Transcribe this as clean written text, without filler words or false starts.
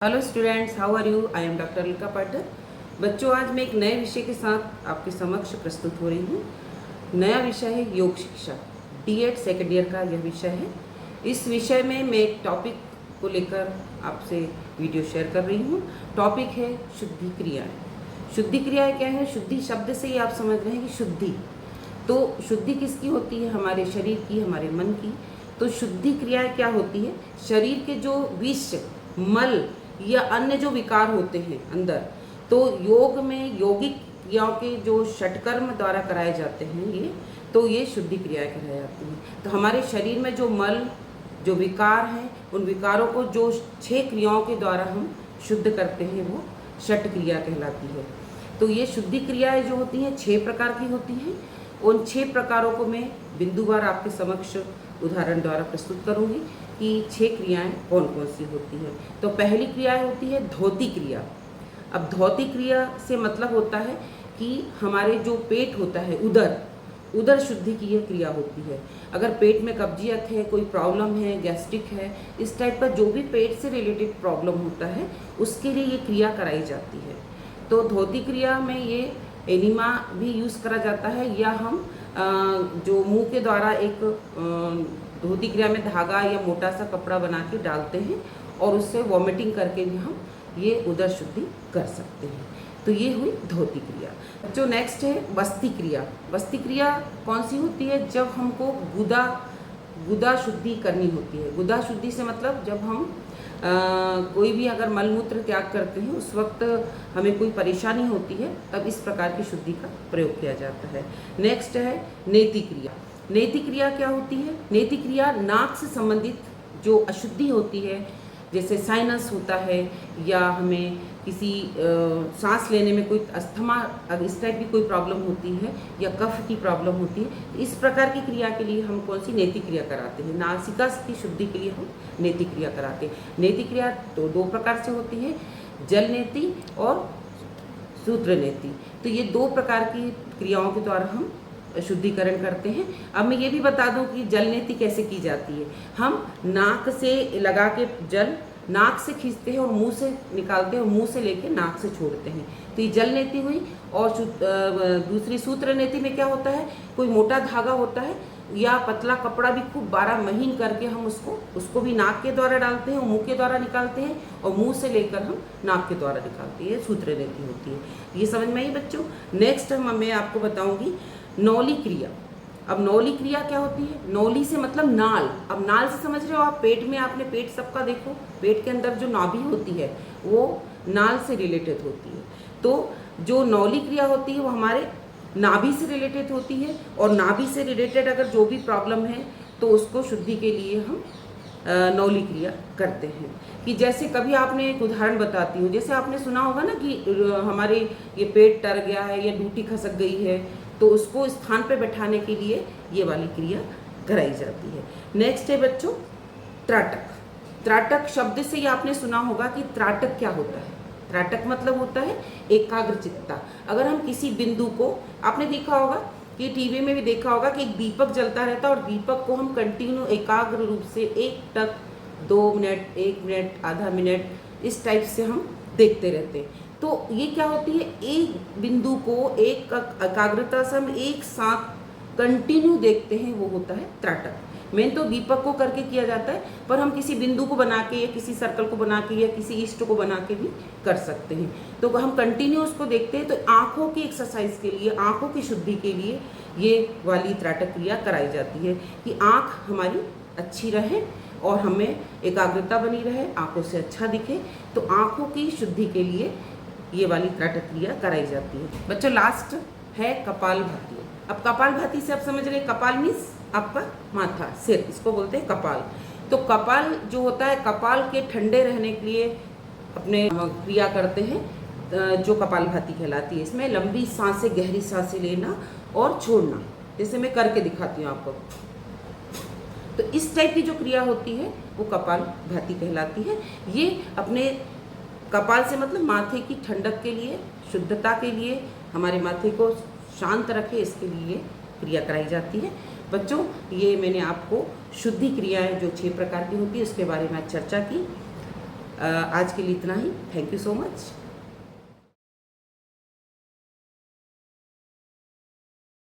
Hello students, how are you? I am doctor Alka Patil. बच्चों, आज मैं एक नए विषय के साथ आपके समक्ष प्रस्तुत हो रही हूँ। नया विषय है योग शिक्षा। D.Ed सेकेंड ईयर का यह विषय है। इस विषय में मैं एक टॉपिक को लेकर आपसे वीडियो शेयर कर रही हूँ। टॉपिक है शुद्धि क्रियाएँ। शुद्धि क्रियाएँ क्या है? शुद्धि शब्द से ही आप समझ रहे हैं कि शुद्धि। तो शुद्धि किसकी होती है? हमारे शरीर की, हमारे मन की। तो शुद्धि क्रियाएँ क्या होती है? शरीर के जो विष, मल या अन्य जो विकार होते हैं अंदर, तो योग में यौगिक क्रियाओं के जो षटकर्म द्वारा कराए जाते हैं ये शुद्धि क्रियाएं कराई जाती हैं। तो हमारे शरीर में जो मल, जो विकार हैं, उन विकारों को जो 6 क्रियाओं के द्वारा हम शुद्ध करते हैं वो षट क्रिया कहलाती है। तो ये शुद्धि क्रियाएं जो होती हैं 6 प्रकार की होती हैं। उन 6 प्रकारों को मैं बिंदुवार आपके समक्ष उदाहरण द्वारा प्रस्तुत करूंगी कि 6 क्रियाएं कौन कौन सी होती हैं। तो पहली क्रिया होती है धौती क्रिया। अब धौती क्रिया से मतलब होता है कि हमारे जो पेट होता है, उदर शुद्धि की यह क्रिया होती है। अगर पेट में कब्जियत है, कोई प्रॉब्लम है, गैस्ट्रिक है, इस टाइप का जो भी पेट से रिलेटेड प्रॉब्लम होता है उसके लिए ये क्रिया कराई जाती है। तो धौती क्रिया में ये एनिमा भी यूज़ करा जाता है, या हम जो मुंह के द्वारा एक धौती क्रिया में धागा या मोटा सा कपड़ा बना के डालते हैं और उससे वॉमिटिंग करके भी हम ये उदर शुद्धि कर सकते हैं। तो ये हुई धौती क्रिया। जो नेक्स्ट है वस्ति क्रिया। वस्ति क्रिया कौन सी होती है? जब हमको गुदा शुद्धि करनी होती है। गुदा शुद्धि से मतलब जब हम कोई भी अगर मलमूत्र त्याग करते हैं उस वक्त हमें कोई परेशानी होती है, तब इस प्रकार की शुद्धि का प्रयोग किया जाता है। नेक्स्ट है नेति क्रिया। नेति क्रिया क्या होती है? नेति क्रिया नाक से संबंधित जो अशुद्धि होती है, जैसे साइनस होता है, या हमें किसी सांस लेने में कोई अस्थमा, अगर इस टाइप की कोई प्रॉब्लम होती है, या कफ की प्रॉब्लम होती है, इस प्रकार की क्रिया के लिए हम कौन सी नेति क्रिया कराते हैं? नासिका की शुद्धि के लिए हम नेति क्रिया कराते हैं। नेति क्रिया तो 2 प्रकार से होती है, जल नेति और सूत्र नेति। तो ये 2 प्रकार की क्रियाओं के द्वारा हम शुद्धिकरण करते हैं। अब मैं ये भी बता दूं कि जल नेति कैसे की जाती है। हम नाक से लगा के जल नाक से खींचते हैं और मुंह से निकालते हैं, और मुंह से लेके नाक से छोड़ते हैं। तो ये जल नेति हुई। और दूसरी सूत्र नेति में क्या होता है? कोई मोटा धागा होता है या पतला कपड़ा भी खूब 12 महीन करके हम उसको भी नाक के द्वारा डालते हैं और मुंह के द्वारा निकालते हैं, और मुंह से लेकर हम नाक के द्वारा निकालते हैं। ये सूत्र नेति होती है। ये समझ में आई बच्चों? नेक्स्ट मैं आपको बताऊंगी नौली क्रिया। अब नौली क्रिया क्या होती है? नौली से मतलब नाल। अब नाल से समझ रहे हो आप? पेट में आपने पेट सबका देखो, पेट के अंदर जो नाभि होती है वो नाल से रिलेटेड होती है। तो जो नौली क्रिया होती है वो हमारे नाभि से रिलेटेड होती है, और नाभि से रिलेटेड अगर जो भी प्रॉब्लम है तो उसको शुद्धि के लिए हम नौली क्रिया करते हैं। कि जैसे कभी आपने एक उदाहरण बताती हूँ, जैसे आपने सुना होगा ना कि हमारे ये पेट टर गया है या डूटी खसक गई है, तो उसको स्थान पे बैठाने के लिए ये वाली क्रिया कराई जाती है। नेक्स्ट है बच्चों त्राटक। त्राटक शब्द से ही आपने सुना होगा कि त्राटक क्या होता है। त्राटक मतलब होता है एकाग्रचित्ता। अगर हम किसी बिंदु को, आपने देखा होगा कि टीवी में भी देखा होगा कि एक दीपक जलता रहता है, और दीपक को हम कंटिन्यू एकाग्र रूप से 1 टक 2 मिनट, 1 मिनट, आधा मिनट, इस टाइप से हम देखते रहते हैं। तो ये क्या होती है? एक बिंदु को एक एकाग्रता से हम एक साथ कंटिन्यू देखते हैं, वो होता है त्राटक। मेन तो दीपक को करके किया जाता है, पर हम किसी बिंदु को बना के या किसी सर्कल को बना के या किसी इष्ट को बना के भी कर सकते हैं। तो हम कंटिन्यू उसको देखते हैं। तो आँखों की एक्सरसाइज के लिए, आँखों की शुद्धि के लिए ये वाली त्राटक क्रिया कराई जाती है कि आँख हमारी अच्छी रहे और हमें एकाग्रता बनी रहे, आँखों से अच्छा दिखे। तो आँखों की शुद्धि के लिए ये वाली त्राटक क्रिया कराई जाती है। बच्चों लास्ट है कपालभाति। अब कपालभाति से आप समझ रहे हैं, कपाल मीन्स आपका माथा, सिर, इसको बोलते हैं कपाल। तो कपाल जो होता है, कपाल के ठंडे रहने के लिए अपने क्रिया करते हैं जो कपालभाति कहलाती है। इसमें लंबी सांसें, गहरी सांसें लेना और छोड़ना, जैसे मैं करके दिखाती हूँ आपको। तो इस टाइप की जो क्रिया होती है वो कपालभाति कहलाती है। ये अपने कपाल से मतलब माथे की ठंडक के लिए, शुद्धता के लिए, हमारे माथे को शांत रखे, इसके लिए क्रिया कराई जाती है। बच्चों ये मैंने आपको शुद्धि क्रियाएं जो 6 प्रकार की होती है उसके बारे में चर्चा की। आज के लिए इतना ही। Thank you so much.